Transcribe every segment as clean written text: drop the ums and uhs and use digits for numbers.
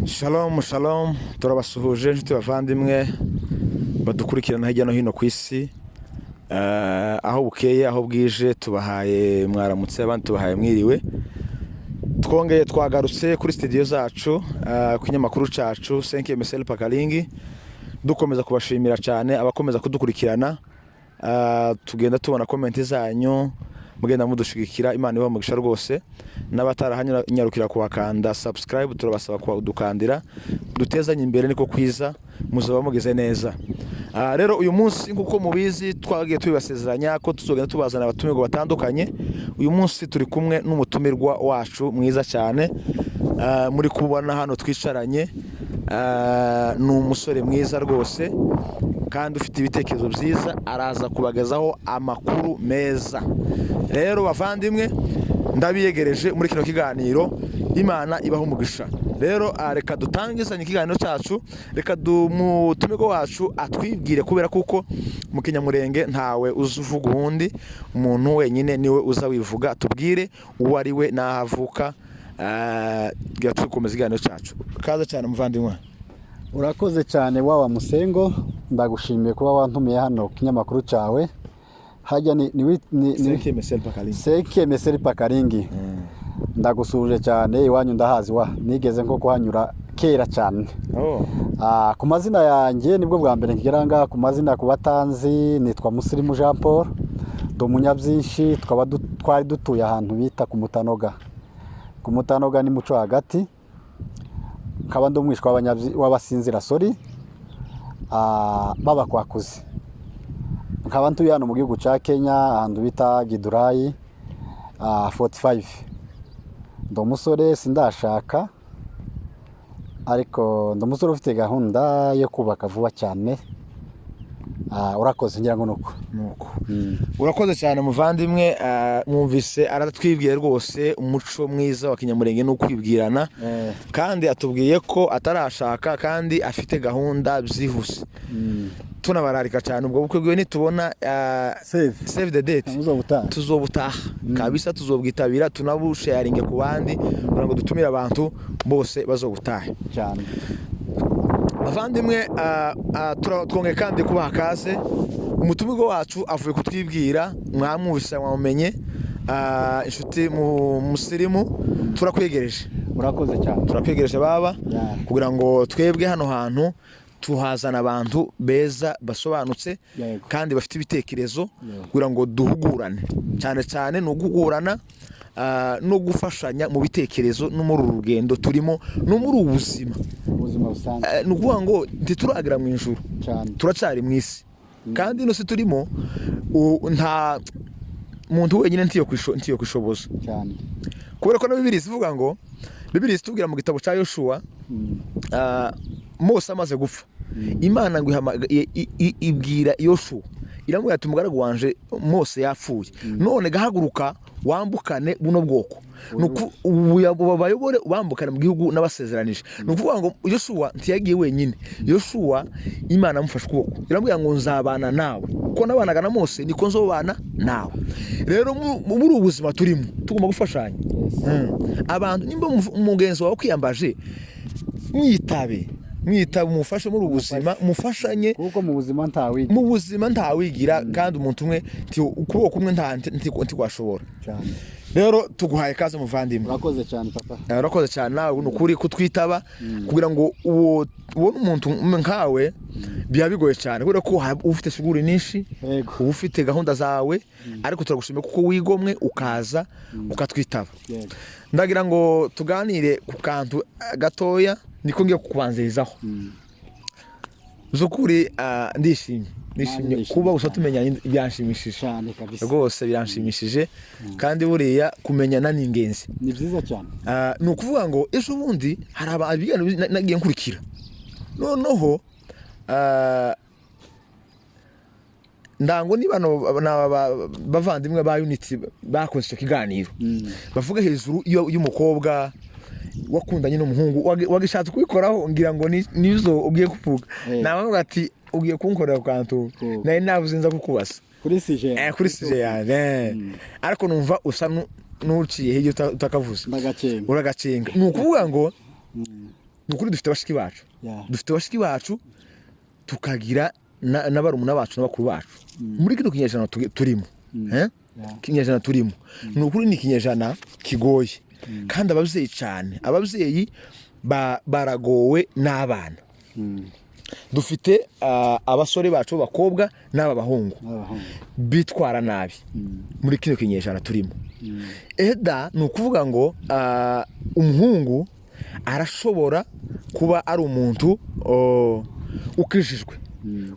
Shalom shalom, turabasuhuje inshuti bavandimwe badukurikirana hirya no hino ku isi, aho bukeye aho bwije, tubahaye mwaramutse abandi tubahaye mwiriwe. Twongeye twagarutse kuri studio zacu, ku kinyamakuru cacu 5 MSL Pakalingi, dukomeza kubashimira cyane abakomeza kudukurikirana. Tugenda tubona comment zanyu, mugenda mudushigikira, Imana iba mugisha rwose. N'abatarahanyarukira kubakanda subscribe, turabasaba kwa udukandira, dutezanye imbere niko kwiza, muzaba mugeze neza. Rero uyu munsi nkuko mubizi twagiye tubibasezeranya ko tuzogenda tubazana abatumirwa batandukanye. Uyu munsi turi kumwe n'umutumirwa wacu mwiza cyane, muri kubona hano twicaranye. Ni umusore mwiza rwose kandi ufite ibitekerezo byiza, araza kubagezaho amakuru meza. Rero bavandimwe, ndabiyegereje muri kino kiganiro, Imana ibaho umugisha. Rero reka dutangizanye ikiganiro cyacu, reka umutumirwa wacu atwibwire, kubera kuko mu Kinyamurenge ntawe uzuvuga uwundi, umuntu wenyine niwe uza wivuga. Atubwire uwo ari we n'ahavuka, tukomeza ikiganiro cyacu. Kaza cyane muvandimwe. Urakoze cyane wawa Musengo, ndagushimiye kuba wantumiye hano kinyamakuru cyawe. Hajya ni 5 MSL Pakalingi. Ndagusuje cyane, iwanyu ndahazi nigeze nko kuhanyura kera cyane. Ku mazina yanjye nibwo bwa mbere nkigeranga. Ku mazina ku batanzi nitwa Musirimu Jean Paul, do munyabyinshi, twari dutuye ahantu bita ku Mutanoga. Ku Mutanoga ni muco hagati, nkaba ndumwishwa w'abasinzira baba kwakuze. Nkaba ntuye hano mu gihugu cya Kenya, ahantu bita Gidurayi 45. Ndo musore sindashaka, ariko ndo musore ufite gahunda yo kubaka vuba cyane. Urakoze, ngira ngo nuko. Urakoze cyane muvandimwe. Mwumvise aratwibwiye rwose umuco mwiza wa Kinyamurenge no kwibwirana, kandi atubwiye ko atarashaka kandi afite gahunda byihuse. Tunabararika cyane ubwo bukwe bwiwe nitubona save the date tuzobutaha kabisa, tuzobwitabira, tunabusharinge ku bandi kugira ngo dutumire abantu bose bazobutaha cyane. Bavandimwe, twongeye kandi kubaha kaze. Umutumirwa wacu avuye kutwibwira, mwamwumvise mwamenye, inshuti Musirimu, turakwegereje. Urakoze cyane. Turakwegereje baba, kugira ngo twebwe hano hantu tuhazana abantu beza basobanutse kandi bafite ibitekerezo, kugira ngo duhugurane. Cyane cyane no guhugurana, no gufashanya mu bitekerezo no muri urugendo turimo no muri ubuzima busanzwe. Nukuvuga ngo ntituragira mu ijuru, turacari mu isi, kandi ino si turimo nta muntu wenyine ntiyo kwishoboza cyane. Kubera ko na Bibiliya ivuga ngo, Bibiliya itubwira mu gitabo cya Yoshua, Mose amaze gupfa, Imana ngo ibwira Yoshua, iramubwira ati umugaragu wanje Mose yapfuye, none gahaguruka wambukane buno bwoko, bayobore ubambukane mu gihugu n'abasezeranije. Nukuvuga ngo Yoshua ntiyagiye wenyine. Yoshua Imana amufashe ukuboko, iramubwira ngo nzabana nawe, ko nabanaga na Mose niko nzobana nawe. Rero muri ubuzima turimo tugomba gufashanya. Abantu nimba umugenzi wawe kwiyambaje, mwitabe umufashe muri ubuzima, mufashanye, kuko mu buzima ntawigira, kandi umuntu umwe ukuboko kumwe ntikwashobora cyane. Rero tuguhaye kaze muvandimwe. Urakoze cyane papa. Urakoze cyane nawe nukuri kutwitaba, kugira ngo ubone umuntu nkawe biya bigoye cyane, kubera ko ufite shughuli nyinshi, ufite gahunda zawe, ariko turagushimira kuko wigomwe ukaza ukatwitaba. Ndagira ngo tuganire ku kantu gatoya niko ngiye kukubanzirizaho. Zukuri ndishimye kuba usatumenya ibyanshimishije cyane kabisa, rwose biranshimishije. Kandi buriya kumenyana ni ingenzi, ni byiza cyane. Ni ukuvuga ngo ejo bundi hari abantu nagiye nkurikira, noneho ndango ni bano bavandimwe ba Unity bakoze icyo kiganiro, bavuga hejuru y'umukobwa wakundanye n'umuhungu, wagishatse kubikoraho, ngira ngo nizo ugiye kuvuga. Nabavuga ati ugiye kunkorera kantu, nari navuze nza kukubasa kuri sije yanjye, ariko numva usa n'uciye hirya utakavuze, uragacenga. Ni ukuvuga ngo nukuri dufite bashiki bacu Yeah. dufite bashiki bacu tukagira n'abarumuna bacu n'abakuru bacu muri kino kinyejana turimo kinyejana turimo nukuri ni kinyejana kigoye kandi ababyeyi cyane ababyeyi baragowe n'abana dufite abasore bacu bakobwa n'aba bahungu bitwara nabi muri kino kinyejana turimo eda ni ukuvuga ngo umuhungu arashobora kuba ari umuntu ukijijwe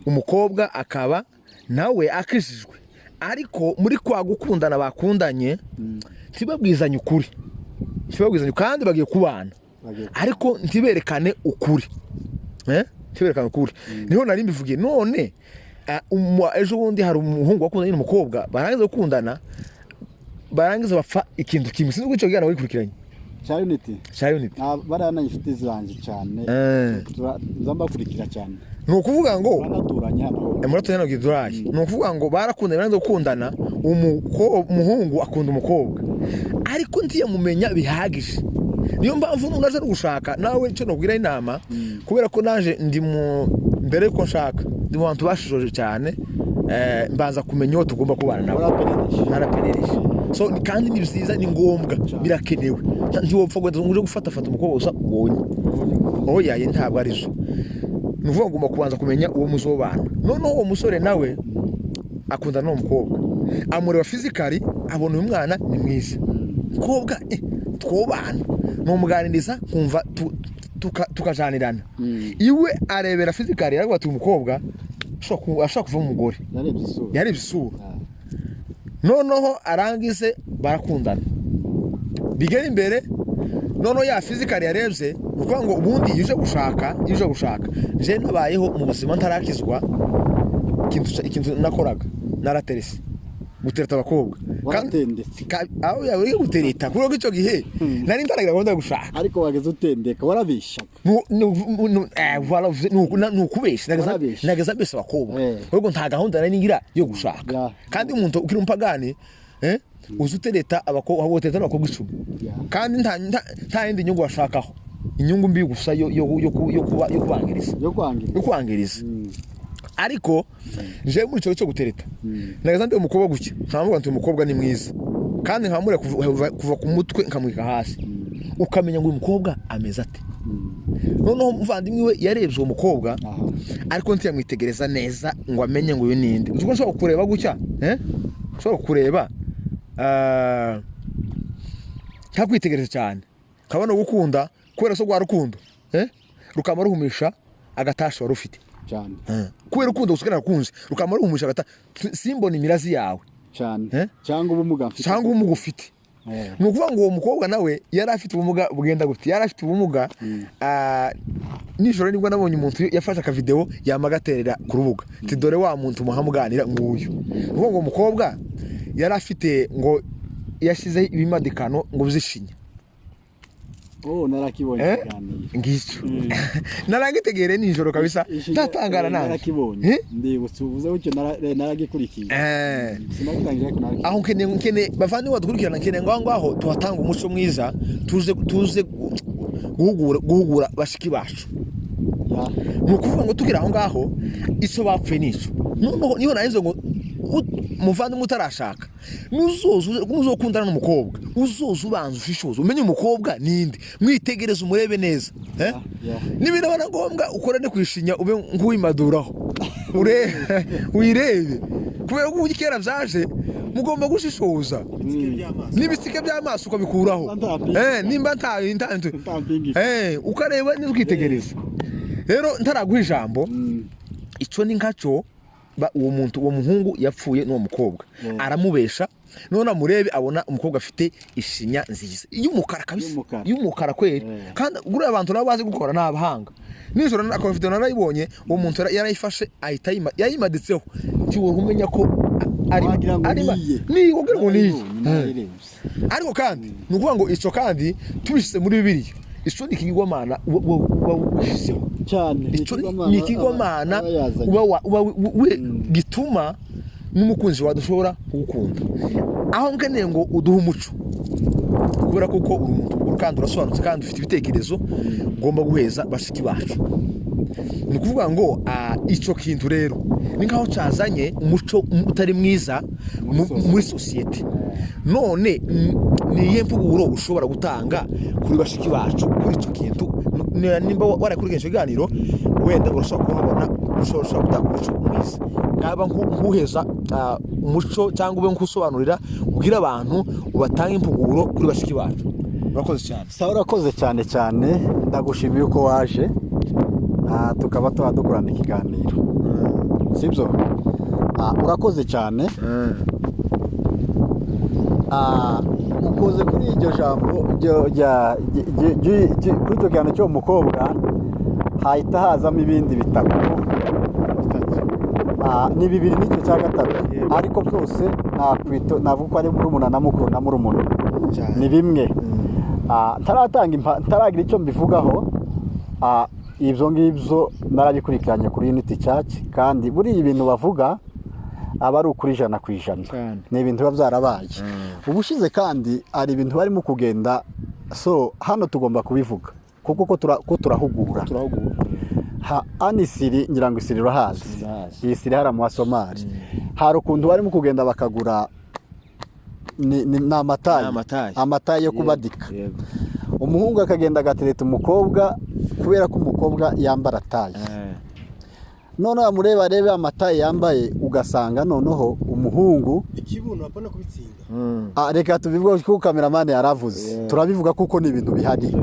umukobwa akaba nawe akijijwe ariko muri kwa gukundana bakundanye ntibabwizanye ukuri kandi bagiye kubana ariko ntiberekane ukuri ntiberekane ukuri niho nari mbivugiye none ejo bundi hari umuhungu wakundanye n'umukobwa barangiza gukundana barangiza bapfa ikintu kimwe sinzi icyo gihana wikurikiranye cya unity barana inshuti zanjye cyane nzambakurikira cyane ni ukuvuga ngo baraturanye hano muraturanye hano gidurayi ni ukuvuga ngo barakundanye barangiza gukundana umuhungu akunda umukobwa ariko ntiyamumenya bihagije niyo mpamvu n'umuntu aje gushaka nawe cyo nubwira inama kubera ko naje ndi mu mbere yuko nshaka ndi mu bantu bashishoje cyane mbanza kumenya uwo tugomba kubana nabo naraperereje so kandi ni byiza ni ngombwa birakenewe ntiwopfa gwenda uje gufata umukobwa gusa ubonye oya ye ntabwo ari zo ni ukuvuga ngo ugomba kubanza kumenya uwo muzobana noneho uwo musore nawe akundana n'uwo mukobwa amureba fizikari abona uyu mwana ni mwiza mukobwa twobana numuganiriza kumva tukajanirana iwe arebera fizikari aravuga ati umukobwa ashaka kuva umugore yarebye isura noneho arangize barakundana bigera imbere noneho ya fizikari yarebye ukuvuga ngo ubundi yuje gushaka je nabayeho mu buzima ntarakizwa ikintu nakoraga naraterese gutereta abakobwa aho yawe gutereta kubera ko icyo gihe nari ntaragira gahunda yo gushaka ariko wageze utendeka warabishaga nukubesha nageza mbese abakobwa ahubwo nta gahunda nari ngira yo gushaka kandi umuntu ukiri umupagani uzi utereta abakobwa ahubwo utereta abakobwa 10 kandi nta yindi nyungu washakaho inyungu mbi gusa yo kubangiriza ariko je muri cyo gutereta nageza ndi umukobwa gucya nkavuga nti umukobwa ni mwiza kandi nkamure kuva ku mutwe nkamwika hasi ukamenya ngo uyu mukobwa ameze ate noneho muvandimwe we yarebye uwo mukobwa ariko ntiyamwitegereza neza ngo amenye ngo uyu ninde uko nshobora kureba gucya nshobora kureba ntakwitegereza cyane kabona gukunda kubera so gwa rukundo rukama ruhumisha agatasha warufite cyane kubera urukundo gusigana kunze rukama ruhumisha agata simbona imirazi yawe cyane cyangwa ubumuga ufite ni ukuvuga ngo uwo mukobwa nawe yari afite ubumuga bugenda gute yari afite ubumuga nijoro nibwo nabonye umuntu yafashe akavideo yamagaterera ku rubuga ati dore wa muntu muhamuganira nguyu ngo umukobwa yari afite ngo yashize ibimadikano ngo bizishinya narakibonye cyane ngicyo naragitegere nijoro kabisa ntatangara nani narakibonye ndibutse uvuze ucyo naragikurikiye sinagitangira ko naraki aho nkene bavandi wadukurikirana nkene ngaho tuhatanga umuco mwiza tuze guhugura bashiki bacu nukuvuga ngo tugira aho ngaho iso bapfe nico niho nahize ngo muvandi mutarashaka muzokundana n'umukobwa uzoza ubanza ushishoza umenye umukobwa ninde mwitegereza umurebe neza nibina bana ngombwa ukorane kwishinya ube nk'uwimaduraho wirebe kubera ko kera byaje mugomba gushishoza n'ibitsike by'amaso ukabikuraho nimba ntantu ukareba neza ukitegereza rero ntaraguha ijambo icyo ni nkaco uwo muhungu yapfuye n'uwo mukobwa aramubesha none amurebe abona umukobwa afite ishinya nziza y'umukara kabisa y'umukara kweri kandi gure abantu nabo bazi gukora n'abahanga nijoro nakafite narayibonye uwo muntu yarayifashe ahita yayimaditseho cyo umenya ko ari ni wogira ngo ni ariko kandi nukuvuga ngo ico kandi tubishyize muri Bibiliya ico ni ikigwamana wabushizeho cyane ni ikigwamana gituma n'umukunzi wadushobora kugukunda aho nkeneye ngo uduhe umuco kubera kuko uri umuntu kandi urasobanutse kandi ufite ibitekerezo ugomba guheza bashiki bacu. Ni ukuvuga ngo icyo kintu rero ni nkaho cyazanye umuco utari mwiza muri sosiyete. None ni iyihe mvuguro ushobora gutanga kuri bashiki bacu kuri icyo kintu? Nimba warakurikije icyo kiganiro wenda urashobora kuhabona, ushobora gutanga umuco mwiza, nkaba nkuheza umuco cyangwa ube nkusobanurira ubwira abantu ubatanga impuguro kuri bashiki bacu. Urakoze cyane. Sawa, urakoze cyane cyane, ndagushimiye uko waje tukaba dukorana ikiganiro, sibyo? Urakoze cyane. Ukoze kuri iryo jambo kuri icyo kiganiro cy'uwo mukobwa hahita hazamo ibindi bitatu, ni bibiri n'icyo cya gatatu, ariko byose navuga ko ari murumuna na mukuru na murumuna ni bimwe. Ntaragira icyo mbivugaho, ibyo ngibyo narabikurikiranye kuri Unity Church, kandi buri ibintu bavuga aba ari ukuri 100%, ni ibintu biba byarabaye ubushize, kandi ari ibintu barimo kugenda. So hano tugomba kubivuga kuko ko turahugura. Anisiri ngira ngo isiri urahazi, iyi siri hara mu Somali hari ukuntu barimo kugenda bakagura amatayi yo kubadika. Umuhungu akagenda agatereta umukobwa kubera ko umukobwa yambara tayi. None amureba arebe amatayi yambaye, ugasanga noneho umuhungu ikibuno apana kubitsinda. Reka tubivuga ko cameraman yaravuze, turabivuga kuko ni ibintu bihari.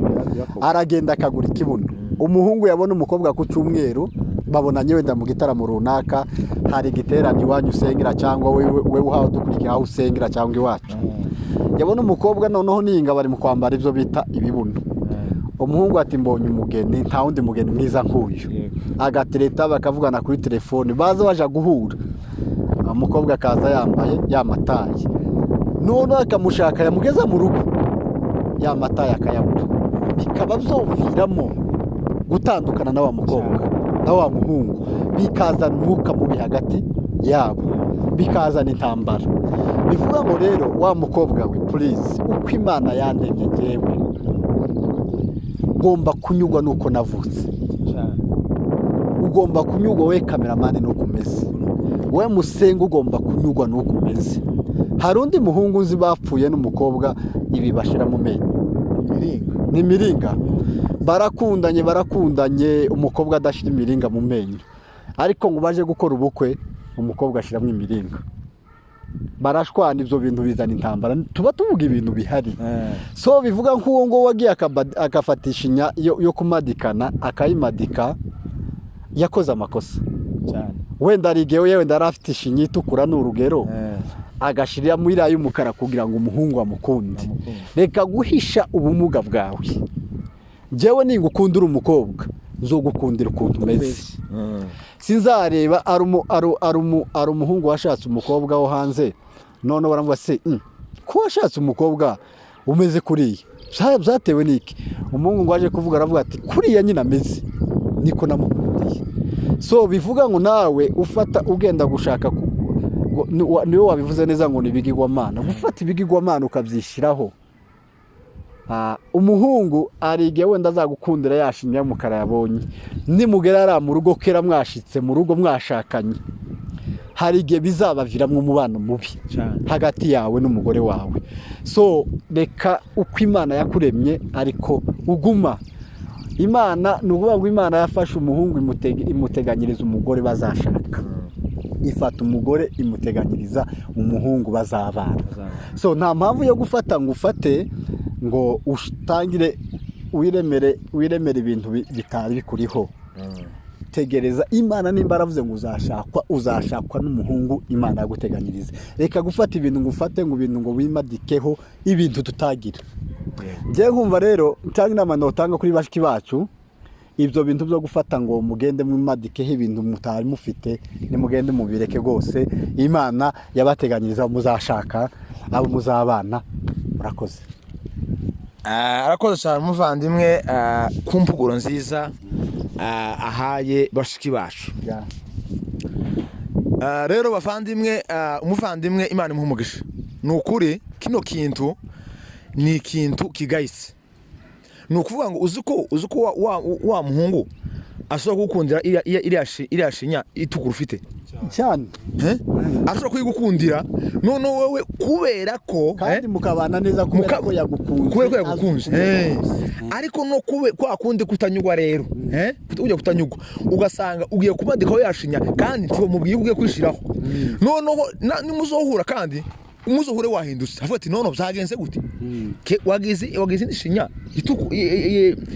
Aragenda akagura ikibuno. Umuhungu yabona umukobwa ku cyumweru, babonanye wenda mu gitaramo runaka, hari giterane iwanyu usengera cyangwa we uhawe dukurikira aho usengera cyangwa iwacu. Yabona umukobwa noneho ninga bari mu kwambara ibyo bita ibibuno. Umuhungu ati mbonye umugeni, nta wundi mugeni mwiza nk'uyu. Agatereta bakavugana kuri telefone, baza baje guhura. Umukobwa akaza yambaye yamataye, none akamushaka yamugeza mu rugo, yamataye akayabura. Bikaba byoviramo gutandukana na wa mukobwa na wa muhungu, bikazana umwuka mubi hagati yabo, bikazana intambara. Bivuga ngo rero wa mukobwa we, please, uko Imana yandemye ngewe ugomba kunyugwa nuko navutse. Ugomba kunyugwa we cameraman nuko umeze, we musenga ugomba kunyugwa nuko umeze. Hari undi muhungu uzi bapfuye n'umukobwa ibi bashira mu menyo, ni miringa. Barakundanye umukobwa adashira imiringa mu menyo, ariko ngo baje gukora ubukwe umukobwa ashiramo imiringa. Barashwana, ibyo bintu bizana intambara. Tuba tuvuga ibintu bihari. So bivuga nk'uwo ngo wagiye akafatisha inya yo kumadikana, akayimadika, yakoze amakosa cyane. Wenda arigewe yewe ndarafite ishinya itukura n'urugero, agashirira muri iriya y'umukara kugira ngo umuhungu amukunde. Reka guhisha ubumuga bwawe. Jewe ningukundira umukobwa, nzogukundira ukuntu umeze. Sinzareba ari umuhungu washatse umukobwa wo hanze, none baravuga se ko washatse umukobwa umeze kuriya, byatewe niki? Umuhungu ngo aje kuvuga, aravuga ati kuriya nyina ameze niko namukundiye. So bivuga ngo nawe ufata ugenda gushaka, niwe wabivuze neza ngo nibigirwamana, gufata ibigirwamana ukabyishiraho. Umuhungu arigiye wenda azagukundira yashimye y'umukara yabonye, nimugera ara mu rugo kera mwashitse mu rugo mwashakanye, hari igihe bizabaviramwe umubano mubi hagati yawe n'umugore wawe. So reka uko Imana yakuremye ariko uguma. Imana nukuvuga ngo Imana yafashe umuhungu imuteganyiriza umugore bazashaka, ifata umugore imuteganyiriza umuhungu bazabana. So nta mpamvu yo gufata ngo ufate ngo utangire wiremere ibintu bitari bikuriho. Tegereza Imana, nimba aravuze ngo uzashakwa n'umuhungu Imana yaguteganyiriza. Reka gufata ibintu ngo ufate ngo ibintu ngo wimadikeho ibintu tutagira. Ngiye nkumva rero cyangwa inama notanga kuri bashiki bacu, ibyo bintu byo gufata ngo mugende mwimadikeho ibintu mutari mufite, ni mugende mubireke rwose. Imana yabateganyiriza muzashaka abo muzabana. Murakoze. Arakoze cyane umuvandimwe ku mpuguro nziza ahaye bashiki bacu. Rero bavandimwe, umuvandimwe Imana imuha umugisha. Ni ukuri kino kintu ni ikintu kigayitse, ni ukuvuga ngo uzi ko wa muhungu ashobora kugukundira iriya shinya itukura ufite cyane ashobora kuyigukundira none wowe kubera ko kandi mukabana neza kubera ko yagukunze ariko no kwa kundi kutanyugwa rero ujya kutanyugwa ugasanga ugiye kubandikaho yashinya kandi mubwiye ugiye kwishiraho noneho nimuzohura kandi umuzohure wahindutse avuga ati none byagenze gute wagize indishinya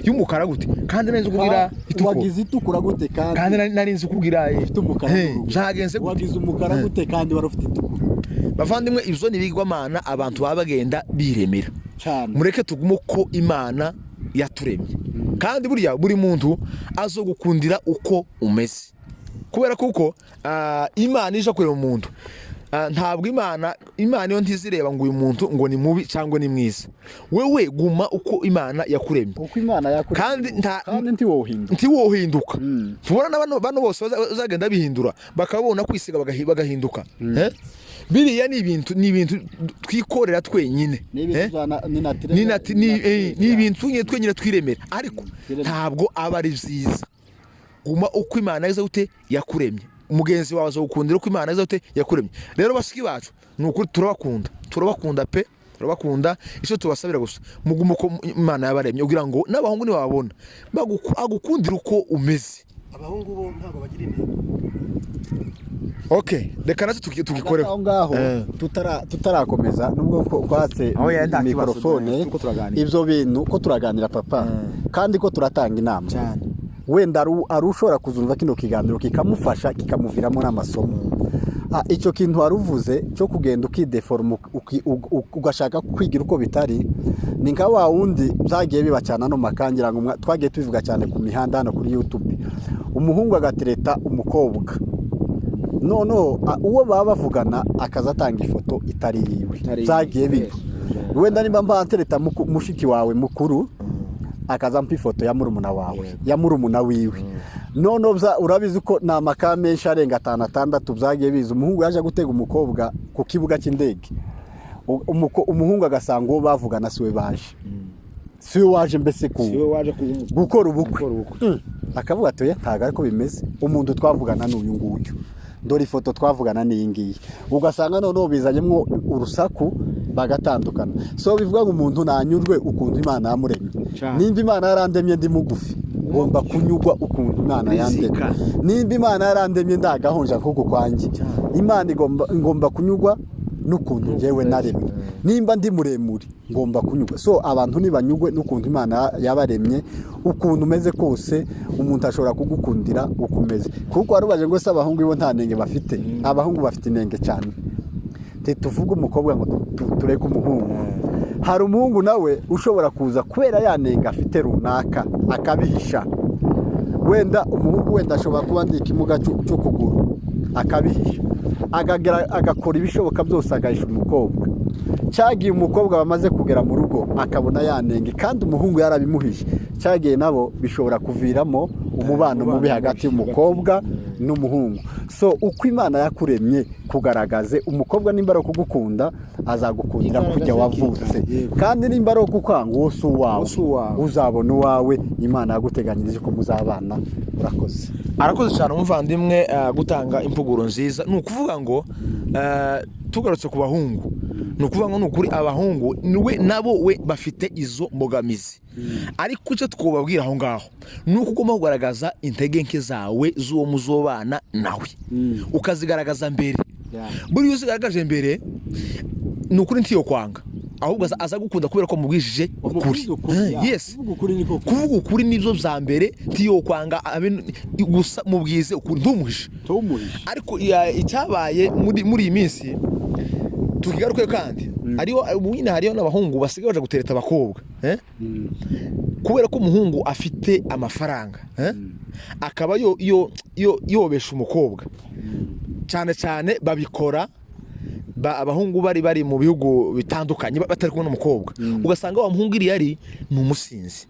y'umukara gute kandi nari nzi kugira wagize itukura gute kandi nari nzi kugira ifite umukara byagenze gute wagize umukara gute kandi wari ufite itukura bavandimwe ibyo nibigwamana abantu baba bagenda biremera mureke tugume uko Imana yaturemye kandi buri muntu azogukundira uko umeze kubera kuko Imana ije kureba umuntu ntabwo Imana yo ntizireba ngo uyu muntu ngo ni mubi cyangwa ni mwiza wewe guma uko Imana yakuremye uko Imana yakuremye kandi ntiwohinduka tubona bano bose bazagenda bihindura bakabona kwisiga bagahinduka biriya ni ibintu twikorera twenyine ni ibintu twenyine twiremera ariko ntabwo aba ari byiza guma uko Imana yakuremye umugenzi wawe azogukundira uko Imana yakuremye rero bashiki bacu nukuri turabakunda pe turabakunda icyo tubasabira gusa mugume uko Imana yabaremye kugira ngo n'abahungu ni babona agukundira uko umeze abahungu bo ntabwo bagira intego okay reka natwe tugikoreho aho ngaho tutarakomeza nubwo kwatse mikrofone ibyo bintu ko turaganira papa kandi ko turatanga inama cyane wenda arushora kuzumva kino kiganiro kikamufasha kikamuviramo n'amasomo icyo kintu waruvuze cyo kugenda ukideforma ugashaka kwigira uko bitari ni nka wa wundi byagiye bibacana no makangira ngo twagiye tubivuga cyane ku mihanda hano kuri YouTube umuhungu agatereta umukobwa noneho uwo baba bavugana akazatanga ifoto itari yiwe byagiye biba wenda nimba mbantereta mushiki wawe mukuru akazampa ifoto ya murumuna wawe ya murumuna wiwe none urabizi ko na menshi arenga 5-6 byagiye biza umuhungu yaje gutega umukobwa ku kibuga cy'indege umuhungu agasanga uwo bavugana siwe waje mbese gukora ubukwe akavuga ati ntago ariko bimeze umuntu twavugana n'uyu nguyu dore ifoto twavugana n'iyi ngiyi ugasanga noneho bizanyemo urusaku bagatandukana so bivuga ngo umuntu nanyurwe ukuntu Imana yamuremye nimba Imana yarandemye ndi mugufi ngomba kunyugwa ukuntu Imana yandemye nimba Imana yarandemye ndagahonja nk'uko kwanjye Imana ngomba kunyugwa n'ukuntu njyewe naremye nimba ndi muremure ngomba kunyugwa so abantu nibanyugwe n'ukuntu Imana yabaremye ukuntu umeze kose umuntu ashobora kugukundira ukomeze kuko warubaje ngo se abahungu ibo nta nenge bafite abahungu bafite inenge cyane tuvuga umukobwa ngo tureke umuhungu hari umuhungu nawe ushobora kuza kubera yanenga afite runaka akabihisha wenda umuhungu wenda ashobora kuba ndi ikimuga cyo kuguru akabihisha agakora ibishoboka byose agahisha umukobwa cyagiye umukobwa bamaze kugera mu rugo akabona yanenge kandi umuhungu yarabimuhishe cyagiye nabo bishobora kuviramo umubano mubi hagati y'umukobwa n'umuhungu so uko Imana yakuremye kugaragaze umukobwa nimba ari kugukunda azagukundira kujya wavutse kandi nimba ari kukwanga wose uwawe uzabona uwawe Imana yaguteganyirije ko muzabana urakoze arakoze cyane umuvandimwe gutanga impuguro nziza ni ukuvuga ngo tugarutse ku bahungu ni ukuvuga ngo ni ukuri abahungu nabo bafite izo mbogamizi ariko icyo twubabwira aho ngaho ni uko ugomba kugaragaza intege nke zawe z'uwo muzobana nawe ukazigaragaza mbere buriya uzigaragaje mbere ni ukuri ntiyo kwanga ahubwo aza gukunda kubera ko mubwishije ukuri yes kuvuga ukuri nibyo bya mbere ntiyo kwanga gusa mubwize ukuri ntumuhishe ariko icyabaye muri iyi minsi tukigaruke kandi hariho n'abahungu basigaye baje gutereta abakobwa kubera ko umuhungu afite amafaranga akaba yobesha umukobwa cyane cyane babikora abahungu bari mu bihugu bitandukanye batari kumwe n'umukobwa ugasanga wa muhungu iri yari ni umusinzi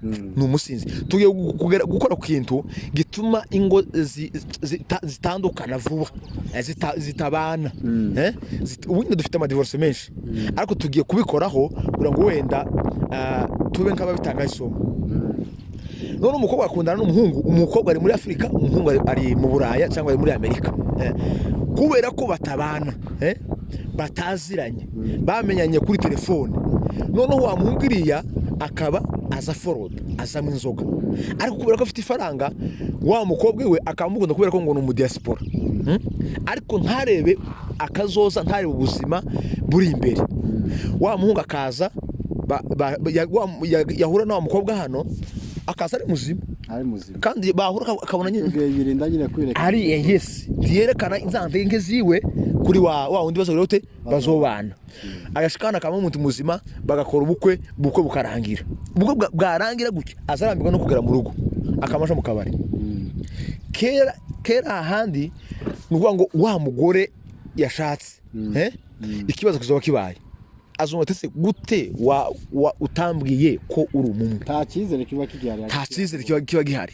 ni umusinzi. Tugiye gukora ku kintu gituma ingo zitandukana vuba, zitabana. Ubundi dufite amadivorce menshi, ariko tugiye kubikoraho kugira ngo wenda tube nk'ababitanga isomo. None umukobwa akundana n'umuhungu, umukobwa ari muri Afurika, umuhungu ari mu Buraya cyangwa ari muri Amerika, kubera ko batabana, bataziranye, bamenyanye kuri telefone. Noneho wa muhungu iriya akaba aza foroda, azamo inzoga, ariko kubera ko afite ifaranga, wa mukobwa we akamukunda kubera ko ngo ni umudiaspora, ariko ntarebe akazoza, ntarebe ubuzima buri imbere. Wa muhungu akaza yahura na wa mukobwa hano, akaza ari muzima, kandi bahura akabona nyine kwirekana ari yes, yerekana inzante nke ziwe kuri wa undi bazote bazobana. Agashikana kama umuntu muzima, bagakora ubukwe bukarangira. Ubukwe bwarangira gutya, azarambirwa no kugera mu rugo, akamasha mu kabari. Kera ahandi nuvuga ngo wa mugore yashatse, ikibazo kizoba kibaye, azumutse gute utambwiye ko uri umumwe. Nta cyizere kiba gihari.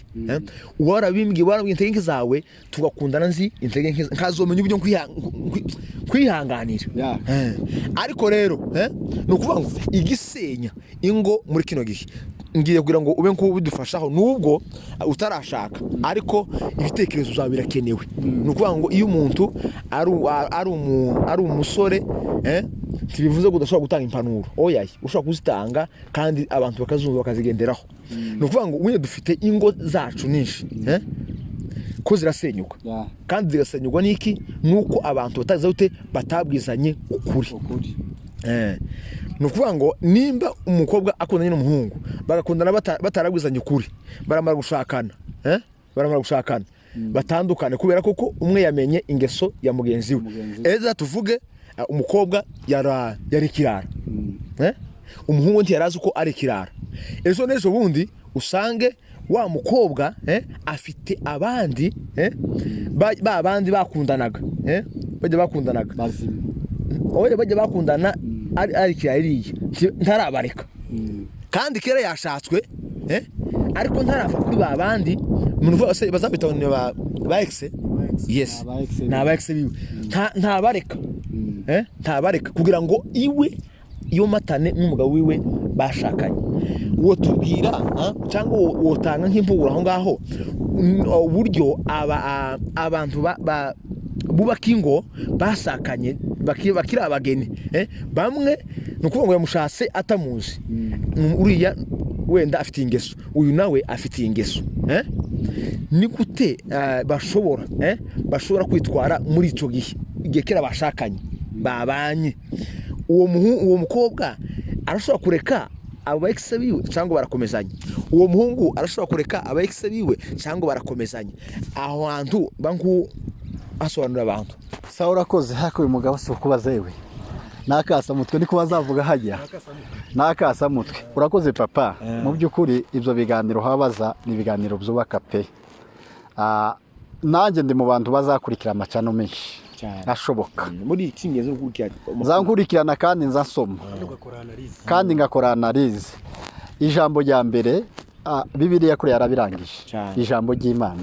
Warabimbwiye intege nke zawe, tugakundana nzi intege nke, nkazomenya uburyo kwihanganira. Ariko rero no kuvuga ngo igisenya ingo muri kino gihe, ngiye kugira ngo ube nko bidufashaho nubwo utarashaka, ariko ibitekerezo zawe birakenewe. No kuvuga ngo iyo umuntu ari umusore, tibivuze kudashobora gutanga impanuro, oyaye ushobora kuzitanga kandi abantu bakazumva bakazigenderaho. No kuvuga ngo uye dufite ingo zacu nyinshi, ko zirasenyuka, kandi zigasenyugwa n'iki? Nuko abantu batabwizanye ukuri. No kuvuga ngo nimba umukobwa akundanye n'umuhungu, bagakundana batarabwizanye ukuri, baramara gushakana, batandukane kubera koko umwe yamenye ingeso ya mugenzi we. Eza tuvuge umukobwa yari kirara, umuhungu ntiyarazi uko ari kirara. Ejo nejo bundi usange wa mukobwa afite abandi, babandi bakundanaga, bajya bakundana ari kirariye, ntarabareka, kandi kera yashatswe, ariko ntarafa kuri babandi bazabita ba ex. Yes, naba ex biwe ntabareka, kugira ngo iwe iyo matane n'umugabo wiwe bashakanye. Uwo tubwira cyangwa wotanga nk'impuguro aho ngaho, uburyo abantu bubaka ingo basakanye bakira abageni, bamwe nukuvuga ngo yamushatse atamuzi, uriya wenda afite ingeso, uyu nawe afite ingeso. Ni gute bashobora kwitwara muri ico gihe kera bashakanye babanye? Uwo mukobwa arashobora kureka aba ex biwe cyangwa barakomezanya, uwo muhungu arashobora kureka aba ex biwe cyangwa barakomezanya. Aho hantu banku asobanura abantu. Sawa, urakoze. Hako uyu mugabo si ukubaza yewe nakasa mutwe, niko bazavuga hajya nakasa mutwe. Urakoze papa. Mu by'ukuri ibyo biganiro habaza ni ibiganiro byubaka pe. Nanjye ndi mu bantu bazakurikira amacano menshi ashoboka, muri ikingezo nkurikirana kandi nzasoma kandi ngakora analize. Ijambo rya mbere Bibiliya kuri yarabirangije, ijambo ry'Imana,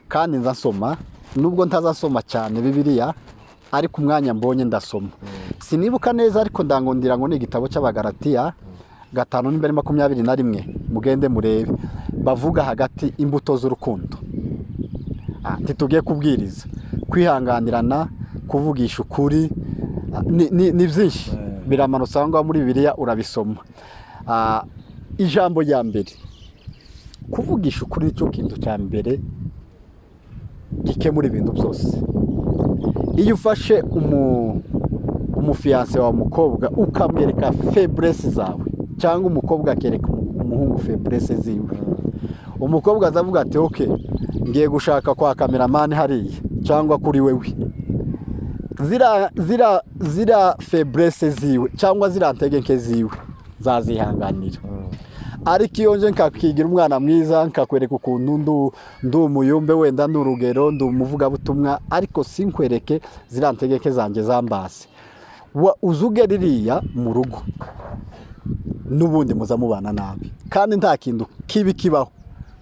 kandi nzasoma nubwo ntazasoma cyane Bibiliya, ariko umwanya mbonye ndasoma. Sinibuka neza ariko ndangondira ngo ni igitabo cy'Abagalatiya 5:21, mugende murebe, bavuga hagati imbuto z'urukundo. Ntitugiye kubwiriza, kwihanganirana, kuvugisha ukuri, ni byinshi biramanutse aho ngaho muri Bibiliya urabisoma. Ijambo rya mbere, kuvugisha ukuri cyo kintu cya mbere gikemura ibintu byose. Iyo ufashe umufiance wa mukobwa ukamwereka faiblesse zawe, cyangwa umukobwa akereka umuhungu faiblesse ziwe, umukobwa azavuga ati okay, ngiye gushaka kwa cameraman hariya cyangwa kuri wewe, zira faiblesse ziwe cyangwa zira ntege nke ziwe zazihanganira. Ariko iyo nje nkakigira umwana mwiza, nkakwereka ukuntu ndu umuyumbe, wenda n'urugero ndu umuvuga butumwa, ariko sinkwereke zira ntegeke zanjye zambase, uzuge ririya mu rugo n'ubundi muza mubana nabi kandi nta kintu kibi kibaho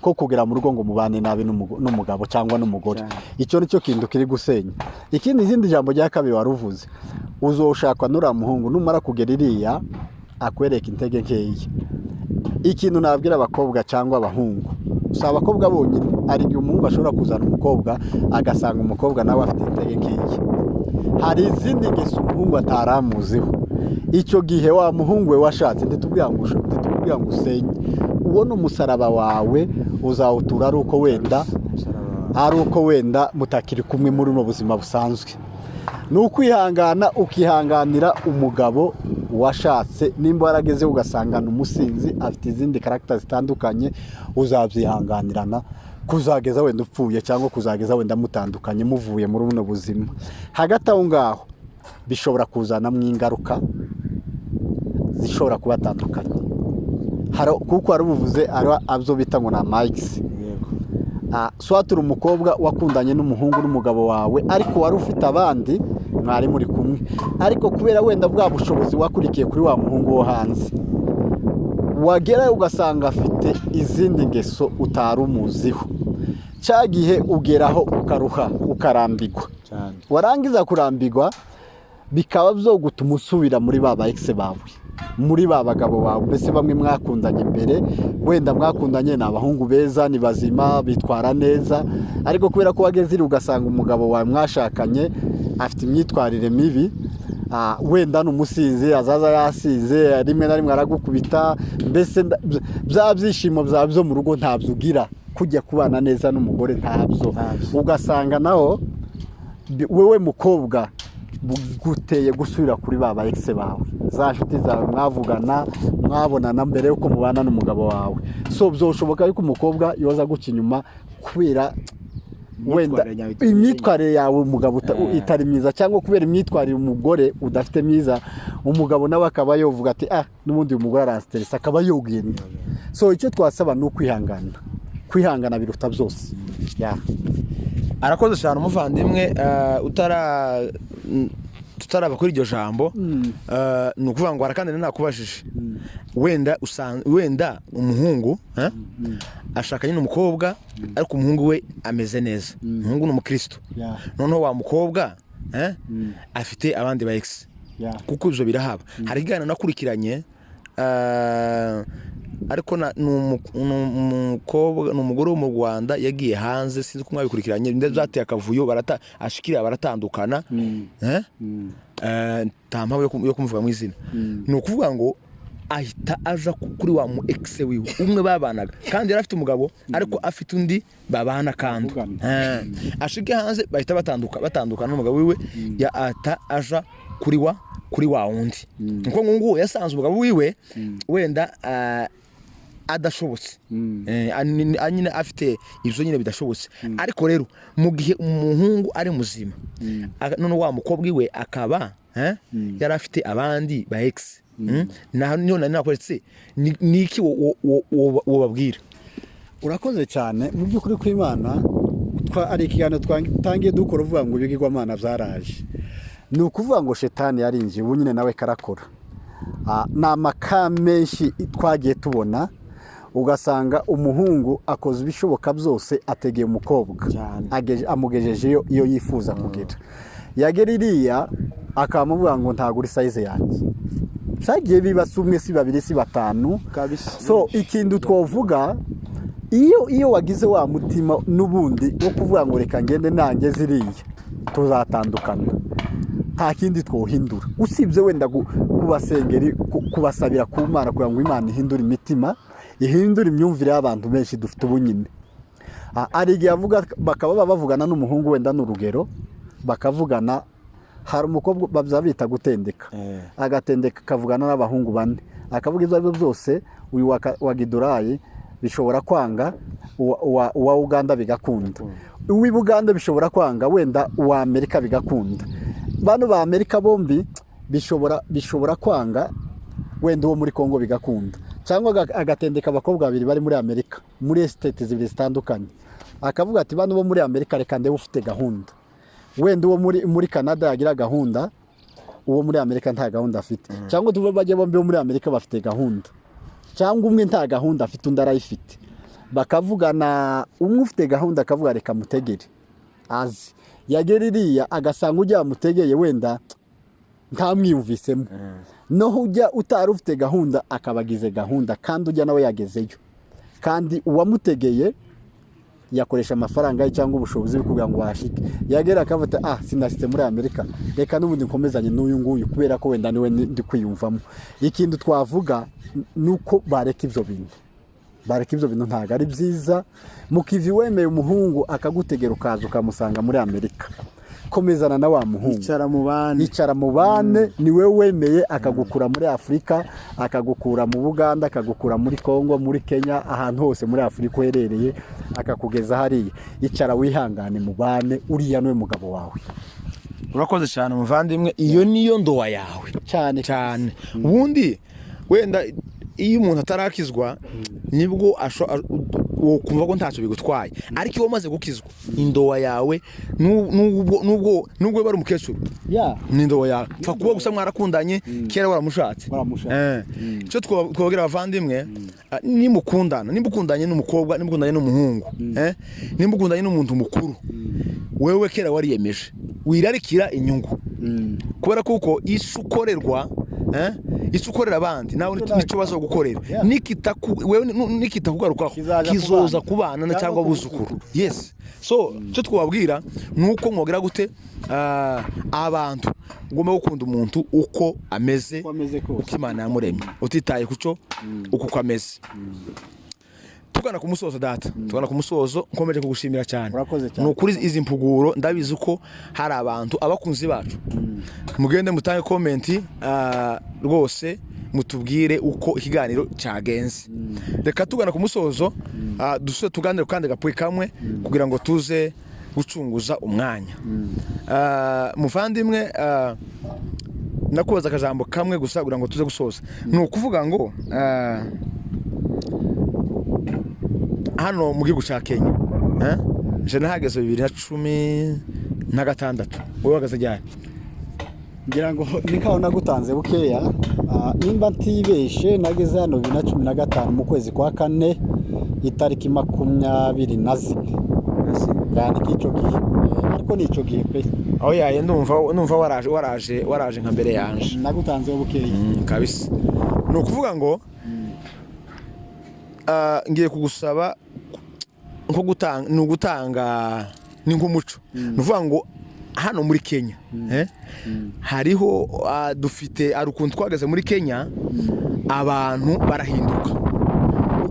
ko kugera mu rugo ngo mubane nabi n'umugabo cyangwa n'umugore. Icyo nicyo kintu kiri gusenya. Izindi jambo rya kabiri waruvuze, uzoshakwa n'uriya muhungu numara kugera iriya akwereka intege nkeya. Ikintu nabwira abakobwa cyangwa abahungu, si abakobwa bonyine, hari igihe umuhungu ashobora kuzana umukobwa agasanga umukobwa nawe afite intege nkeya. Hari izindi ngeso umuhungu ataramuziho. Icyo gihe wa muhungu we washatse ntitubwira ngo usenye, ubona umusaraba wawe uzawutura ari uko wenda mutakiri kumwe muri uno buzima busanzwe. Ni ukwihangana, ukihanganira umugabo washatse. Nimba warageze ugasangana umusinzi afite izindi karagita zitandukanye, uzabyihanganirana kuzageza wenda upfuye cyangwa kuzageza wenda mutandukanye muvuye muri buno buzima. Hagati aho ngaho bishobora kuzanamo ingaruka zishobora kubatandukanya, kuko wari ubuvuze abyo bita ngo na Mike's. Swatura umukobwa wakundanye n'umuhungu n'umugabo wawe, ariko wari ufite abandi mwari muri kumwe, ariko kubera wenda bwa bushobozi wakurikiye kuri wa muhungu wo hanze, wagera ugasanga afite izindi ngeso utari umuziho. Cya gihe ugeraho ukaruha, ukarambigwa. Warangiza kurambigwa bikaba byo gutuma usubira muri baba ex bawe, muri ba bagabo bawe. Mbese bamwe mwakundanye mbere, wenda mwakundanye n'abahungu beza, ni bazima, bitwara neza, ariko kubera ko wageze iri ugasanga umugabo wawe mwashakanye afite imyitwarire mibi, wenda n'umusinzi, azaza yasize, rimwe na rimwe aragukubita. Mbese bya byishimo bya byo mu rugo ntabyo ugira, kujya kubana neza n'umugore ntabyo. Ugasanga naho wewe mukobwa guteye gusubira kuri baba ex bawe, za nshuti zawe mwavugana mwabonana mbere yuko mubana n'umugabo wawe. So byoshoboka yuko umukobwa yoza guca inyuma kubera wenda imyitwarire yawe umugabo itari myiza, cyangwa kubera imyitwarire umugore udafite myiza, umugabo nawe akaba yovuga ati n'ubundi uyu mugore aransteresa, akaba yogenda. So icyo twasaba ni kwihangana biruta byose. Arakoze cyane umuvandimwe. Tutaraba kuri iryo jambo, ni ukuvuga ngo arakandi nakubajije, wenda umuhungu ashakanye n'umukobwa, ariko umuhungu we ameze neza, umuhungu ni umukristo, noneho wa mukobwa afite abandi ba ex, kuko ibyo birahaba. Hari ikiganiro nakurikiranye, ariko ni umugore wo mu Rwanda yagiye hanze, sinzi ko mwabikurikiranye, ndetse byateye akavuyo, ashikira baratandukana, nta mpamvu yo kumuvuga mu izina. Ni ukuvuga ngo ahita aja kuri wa mu ex wiwe umwe babanaga, kandi yari afite umugabo ariko afite undi babana kandi ashike hanze, bahita batandukana n'umugabo wiwe, ata aja kuri wa wundi. Nko ngo yasanze umugabo wiwe wenda adashobotse, nyine afite ibyo nyine bidashobotse. Ariko rero mu gihe umuhungu ari muzima, none wa mukobwa we akaba yari afite abandi ba ex, none nakweretse niki wobabwira? Urakoze cyane. Mu by'ukuri kw'Imana ari ikiganiro twatangiye dukora uvuga ngo ibigirwamana byaraje. Ni ukuvuga ngo shetani yarinjiye, ubu nyine nawe karakora. Ni amaka menshi twagiye tubona, ugasanga umuhungu akoze ibishoboka byose, ategeye umukobwa, amugejeje iyo yifuza kugera. Yagera iriya akamuvuga ngo ntago uri size yanjye. Cyagiye bibasa umwe, si babiri, si batanu. So ikintu twovuga, iyo wagize wa mutima n'ubundi wo kuvuga ngo reka ngende nanjye ziriya, tuzatandukana, nta kindi twohindura usibye wenda kubasengeri, kubasabira ku Mana kugira ngo Imana ihindure imitima, ihindure imyumvire y'abantu benshi dufite ubunyine. Ari igihe bakaba bavugana n'umuhungu wenda n'urugero, bakavugana, hari umukobwa babyita gutendeka, agatendeka akavugana n'abahungu bane, akavuga ibyo aribyo byose. Uyu wa Gidurayi bishobora kwanga, uwa Uganda bigakunda, uw'i Buganda bishobora kwanga, wenda uwa Amerika bigakunda. Bano ba Amerika bombi bishobora kwanga, wenda uwo muri Kongo bigakunda. Cyangwa agatendeka abakobwa babiri bari muri Amerika, muri estate zibiri zitandukanye, akavuga ati bano bo muri Amerika reka ndebe ufite gahunda, wenda uwo muri Canada yagira gahunda, uwo muri Amerika nta gahunda afite cyangwa tuve bajya bombi bo muri Amerika bafite gahunda cyangwa umwe nta gahunda afite undi arayifite bakavugana umwe ufite gahunda akavuga reka mutegere azi yagera iriya agasanga ujya mutegeye wenda ntamwiyumvisemo noho ujya utari ufite gahunda akabagize gahunda kandi ujya nawe yagezeyo kandi uwamutegeye yakoresha amafaranga ye cyangwa ubushobozi kugira ngo washike yagera akavuga sinasite muri Amerika reka n'ubundi nkomezanye n'uyu nguyu kubera ko wenda niwe ndi kwiyumvamo ikintu twavuga nuko bareka ivyo bintu ntago ari byiza mukivi wemeye umuhungu akagutegera ukaza ukamusanga muri Amerika komezana na wa muhungu icara mu bane niwe wemeye akagukura muri Afrika akagukura mu Buganda akagukura muri Kongo muri Kenya ahantu hose muri Afrika uherereye akakugeza hariya icara wihangane mu bane uriya niwe mugabo wawe. Urakoze cyane muvandimwe iyo niyo ndowa yawe cyane ubundi wenda iyo umuntu atarakizwa nibwo kumva ko ntacyo bigutwaye ariko iyo umaze gukizwa indowa yawe nubwo bari umukecuru ni indowa yawe pfa kuba gusa mwarakundanye kera waramushatse icyo twababwira abavandimwe nimukundanye n'umukobwa nimukundanye n'umuhungu nimukundanye n'umuntu mukuru wewe kera wariyemeje wirarikira inyungu kubera kuko isi ukorerwa icyo ukorera abandi nawe nicyo bazo gukorera nikitakugarukaho kizoza kubana cyangwa buzukuru yes so cyo twababwira nuko mwogera gute abantu ugomba gukunda umuntu uko ameze ukimana yamuremye utitaye kuco uko kwameze tugana ku musozo data tugana ku musozo nkomeje kugushimira cyane nukuri izi mpuguro ndabizi uko hari abantu abakunzi bacu mugende mutange comment rwose mutubwire uko ikiganiro cyagenze reka tugana ku musozo dusubire tuganire kandi gapuye kamwe kugira ngo tuze gucunguza umwanya muvandimwe nakubaza akajambo kamwe gusa kugira ngo tuze gusoza ni ukuvuga ngo hano mu gihugu cya Kenya je nahageze 2016 wowe wagaze ryari ngira ngo nikaho nagutanze bukeya nimba ntibeshe nageze hano 2015 mu kwezi kwa 4 itariki 24 yani kico gihe ariko nico gihe pe aho yaye ndumva waraje nka mbere yanje nagutanze bukeya kabisa no kuvuga ngo ngiye kugusaba nko gutanga ni nk'umuco nuvuga ngo hano muri Kenya hariho dufite arukuntu twageze muri Kenya abantu barahinduka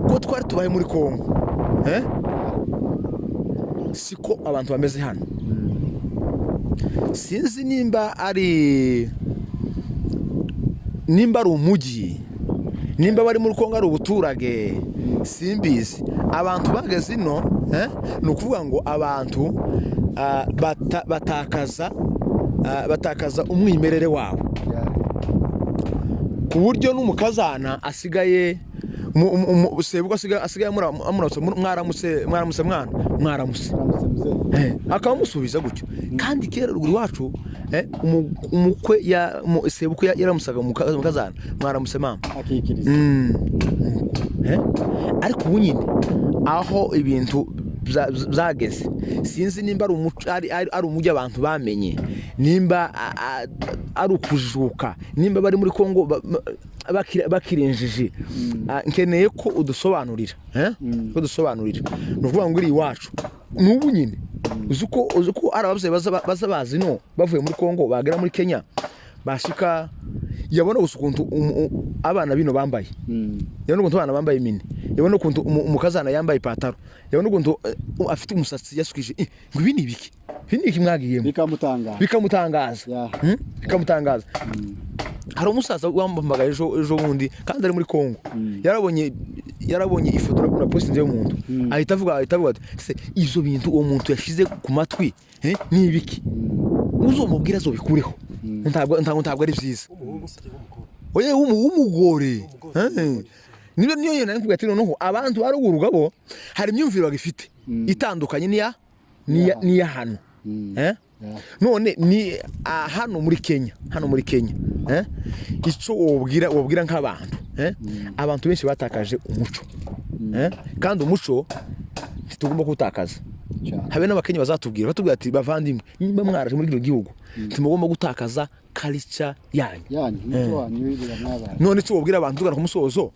uko twari tubaye muri Kongo siko abantu bameze hano sinzi nimba ari umujyi nimba bari muri Kongo ari ubuturage simbizi abantu bageze ino ni ukuvuga ngo abantu batakaza umwimerere wabo ku buryo n'umukazana asigaye sebwa asigaye mwaramutse akamusubiza gutyo kandi kera ruguru iwacu umukwe sebukwe yaramusaga umukazana mwaramutse mama akikiriza ariko ubu nyine aho ibintu byageze sinzi nimba ari umujyi abantu bamenye nimba ari ukujuka nimba bari muri Kongo bakirenjeje nkeneye ko udusobanurira nuvuga ngo iri iwacu nubu nyine uzuko ari ababyeyi baza bazi no bavuye muri Kongo bagera muri Kenya bashika yabona ukuntu abana bino bambaye yabona ukuntu abana bambaye mini yabona ukuntu umukazana yambaye pataro yabona ukuntu afite umusatsi yasukije ngo ibi ni ibiki mwagiyemo bikamutangaza hari umusaza wambambaga ejo bundi kandi ari muri Kongo yarabonye ifoto na posting y'umuntu ahita avuga ati izo bintu uwo muntu yashize ku matwi ni ibiki uzomubwira zo bikureho ntabwo ari byiza oye umugore niyo yena nkuga ati noneho abantu baruguru hari imyumvire bagifite itandukanye niya hano none ni hano muri Kenya ico wobwira nk'abantu abantu benshi batakaje umuco kandi umuco tugomba gutakaza habe n'abakenya bazatubwira ati bavandimwe nimba mwaraje muri gihugu tumugomba gutakaza culture yanyu none cyo wobwira abantu tugana ku musozo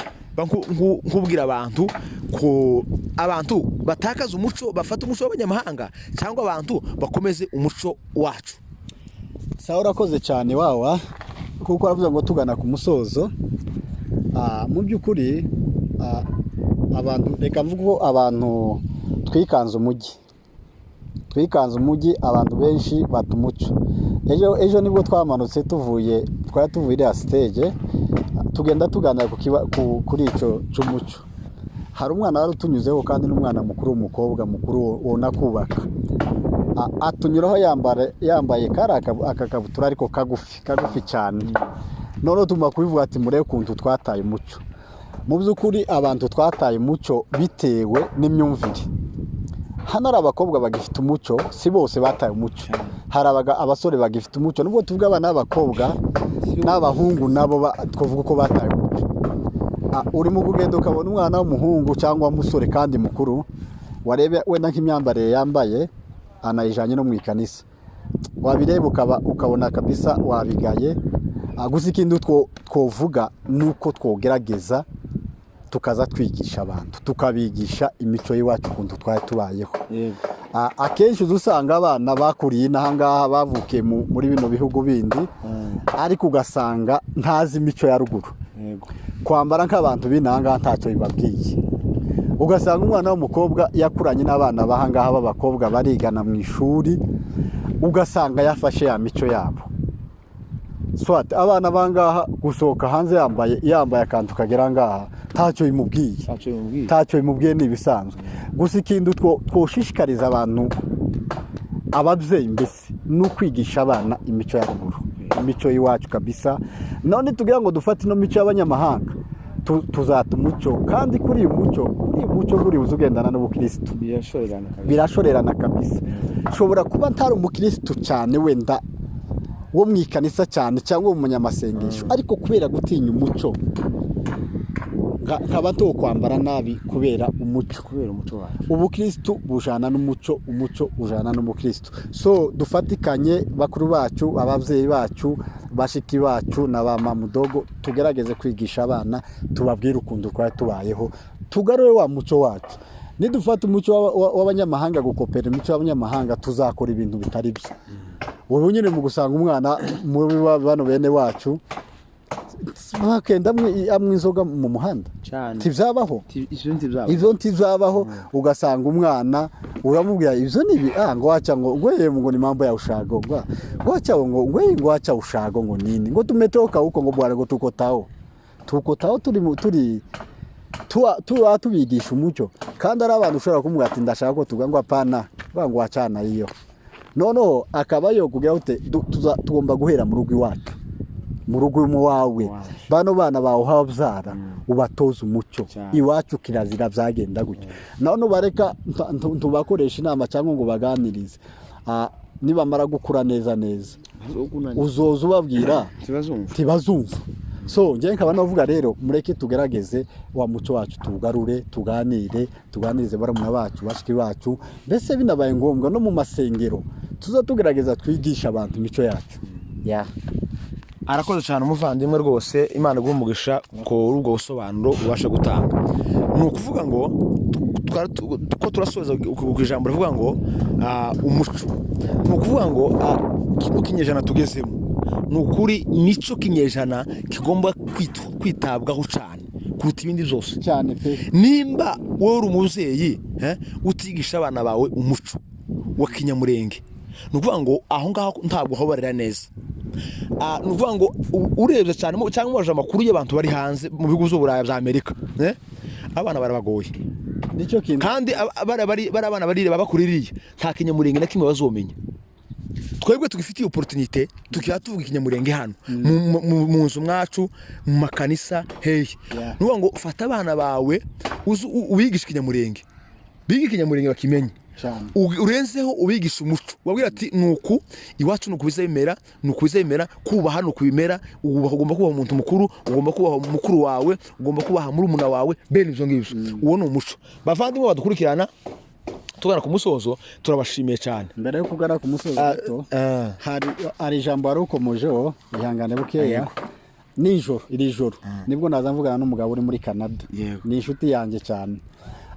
nkubwira abantu ko abantu batakaza umuco bafata umuco w'abanyamahanga cyangwa abantu bakomeze umuco wacu. Sawa urakoze cyane wawa kuko aravuga ngo tugana ku musozo mu by'ukuri abantu reka mvugo abantu twikanze umujyi abantu benshi batumuco ejo nibwo twamanutse tuvuye iriya stage tugenda tuganira kuri ico cy'umuco. Hari umwana wari utunyuzeho kandi n'umwana mukuru w'umukobwa mukuru wona kubaka atunyuraho yambaye akakabutura ariko kagufi cyane none tuma kubivuga ati murebe kuntu twataye umuco. Mu by'ukuri abantu twataye umuco bitewe n'imyumvire. Hano abakobwa bagifite umuco si bose bataye umuco, hari abasore bagifite umuco nubwo tuvuga abana b'abakobwa n'abahungu nabo twavuga ko bataye umuco. Uri mu kugenda ukabona umwana w'umuhungu cyangwa umusore kandi mukuru warebe wenda nk'imyambarire yambaye anayijanye no mu ikanisa wabireba ukabona kabisa wabigaye. Gusa ikindi twovuga nuko twogerageza tukaza twigisha abantu tukabigisha imico y'iwacu kuntu twari tubayeho. Akenshi uzusanga abana bakuriye inahangaha bavukiye muri bino bihugu bindi ariko ugasanga ntazi imico ya ruguru, kwambara nk'abantu b'inahangaha ntacyo bibabwiye. Ugasanga umwana w'umukobwa yakuranye n'abana bahangaha b'abakobwa barigana mu ishuri ugasanga yafashe ya mico yabo. Swat abana bangaha gusohoka hanze yambaye akantu kagera ngaha ntacyo bimubwiye nibisanzwe. Gusa ikindi twoshishikariza abantu ababyeyi mbese no kwigisha abana imico ya ruguru, imico y'iwacu kabisa. None tugira ngo dufate no mico y'abanyamahanga tuzata umuco kandi kuri uyu muco buri uzugendana n'ubukristo birashorerana kabisa. Shobora kuba ntari umukristo cyane wenda wo mu ikanisa cyane cyangwa mu munyamasengesho ariko kubera gutinya umuco nkaba to kwambara nabi kubera umuco wacu. Ubukristo bujana n'umuco, umuco ujana n'umukristo. So dufatikanye bakuru bacu, ababyeyi bacu, bashiki bacu na ba mamudogo tugerageze kwigisha abana tubabwira ukuntu twari tubayeho tugarure wa muco wacu. Nidufata umuco w'abanyamahanga gukopera imico y'abanyamahanga tuzakora ibintu bitari byo. Wowe nyine mu gusanga umwana muri bano bene wacu bakenda amwizoga mu muhanda tivyabaho izo ntizabaho. Ugasanga umwana uramubwira ivyo nibi ngo wacha ngo ngweye ngo ni mambo ya ushago ngo wacha ngo ngweye ngo wacha ushago ngo nini ngo tumetoka huko ngo bwana ngo tukotao turi tubigisha umuco kandi ari abantu ushobora kumubwira ati ndashaka ko tuga ngo apana ngo wacana iyo nono akabayo kugira ute tugomba guhera mu rugo iwacu, mu rugo wawe bano bana bawe habyara ubatoza umuco iwacu kirazira byagenda gutyo. None bareka tubakoresha inama cyangwa ngo baganirize nibamara gukura neza uzoza ubabwira tibazumva. So ngiye nkaba navuga rero mureke tugerageze wa muco wacu tugarure tuganirize baramuna bacu bashiki bacu mbese binabaye ngombwa no mu masengero tuza tugerageza twigisha abantu imico yacu. Arakoze cyane umuvandimwe rwose Imana guhumugisha ko urubwo busobanuro ubasha gutanga. Ni ukuvuga ngo ko turasoza ku ijambo rivuga ngo umuco. Ni ukuvuga ngo kino kinyejana tugezemo ni ukuri nico kinyejana kigomba kwitabwaho cyane kuruta ibindi byose cyane pe. Nimba wowe uri umubyeyi utigisha abana bawe umuco wa kinyamurenge ni ukuvuga ngo aho ngaho ntabwo hobarera neza. Ni ukuvuga ngo urebye cyane cyangwa waje amakuru y'abantu bari hanze mu bihugu by'Uburayi bya Amerika abana barabagoye nicyo kintu kandi bari abana barire babakuririye nta kinyamurenge na kimwe bazomenya. Twebwe tugifitiye opportunité tukiya tuvuga ikinyamurenge hano mu nzu mwacu mu makanisa nuvuga ngo fata abana bawe ubigisha ikinyamurenge biga ikinyamurenge bakimenye urenzeho ubigisha umuco wabwira ati nuku iwacu nuku bizabimera kubaha nuku bimera ugomba kubaha umuntu mukuru ugomba kubaha mukuru wawe ugomba kubaha murumuna wawe bene ivyo ngivyo uwo ni umuco bavandimwe badukurikirana tugana ku musozo turabashimiye cyane mbere yo kugana ku musozo hari ijambo arukomojeho ihangane bukeya iri joro nibwo naza mvugana n'umugabo uri muri Canada ni inshuti yanjye cyane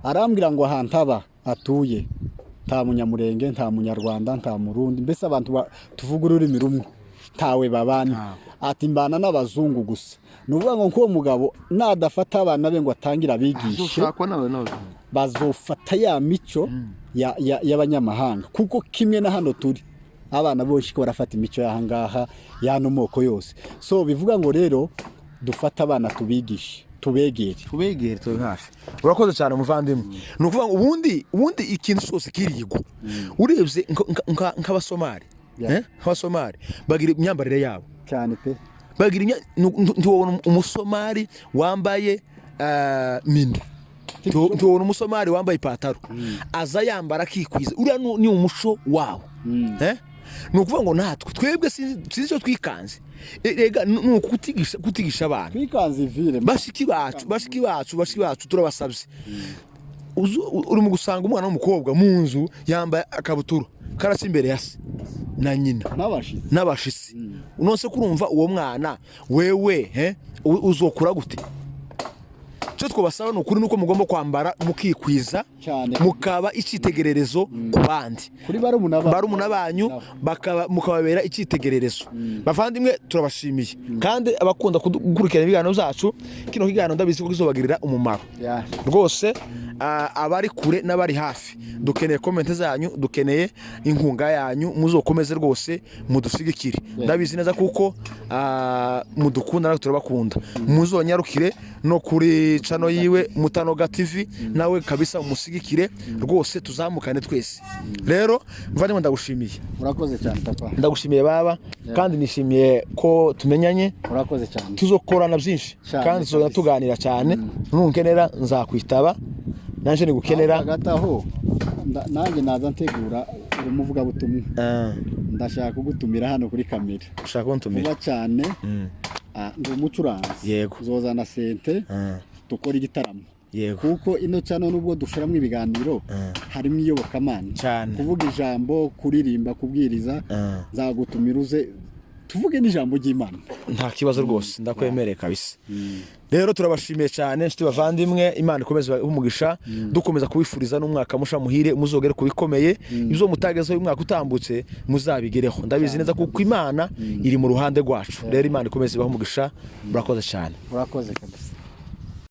arambwira ngo ahantu aba atuye nta munyamurenge nta munyarwanda nta murundi mbese abantu tuvuga ururimi rumwe ntawe babana ati mbana n'abazungu gusa nuvuga ngo ko mugabo nadafata abana be ngo atangira abigishe bazofata ya mico y'abanyamahanga kuko kimwe na hano turi abana bose ko barafata imico yahangaha yano moko yose so bivuga ngo rero dufata abana tubigishe tubegere turi hafi urakoze cyane muvandimwe nukuvuga ngo ubundi ikintu cyose kirigwa urebye nk'abasomali nk'abasomali bagira imyambarire yabo cyane pe bagira ntiwabona umusomali wambaye mini ntiwabona umusomali wambaye ipataro aza yambara akikwiza uriya ni umuco wawo nukuvuga ngo natwe twebwe sinzi icyo twikanze rega ni ukutigisha abantu twikanze ivire bashiki bacu turabasabye uri mu gusanga umwana w'umukobwa mu nzu yambaye akabutura karasa imbere ya se na nyina n'abashitsi unose kurumva uwo mwana wewe uzokura gute cyo twabasaba n'ukuri nuko mugomba kwambara mukikwiza mukaba icyitegererezo ku bandi kuri barumuna banyu mukababera icyitegererezo bavandimwe turabashimiye kandi abakunda gukurikirana ibiganiro byacu kino kiganiro ndabizi ko kizobagirira umumaro rwose abari kure n'abari hafi dukeneye comment zanyu dukeneye inkunga yanyu muzokomeze rwose mudushigikire ndabizi neza kuko mudukunda natwe turabakunda muzonyarukire no kuri chano yiwe Mutanoga TV nawe kabisa umusigikire rwose tuzamukane twese rero mvanye ndagushimiye urakoze cyane papa ndagushimiye baba kandi nishimiye ko tumenyanye urakoze cyane tuzokorana byinshi kandi tuzogana tuganira cyane nunkenera nzakwitaba nanje ni gukenera gataho nanjye naza ntegura umuvuga butumwa ndashaka kugutumira hano kuri kamera ushaka kuntumira cyane ngo umucuranzi uzozana sente tukora igitaramo kuko ino cyane nubwo dushiramo ibiganiro harimo iyobokamana kuvuga ijambo kuririmba kubwiriza zagutumira uze tuvuge n'ijambo ry'Imana nta kibazo rwose ndakwemereye kabisa rero turabashimiye cyane nshuti bavandimwe Imana ikomeze umugisha dukomeza kubifuriza n'umwaka musha muhire muzogere kubikomeye izo mutagezeho umwaka utambutse muzabigereho ndabizi neza kuko Imana iri mu ruhande rwacu rero Imana ikomeze umugisha murakoze cyane murakoze kabisa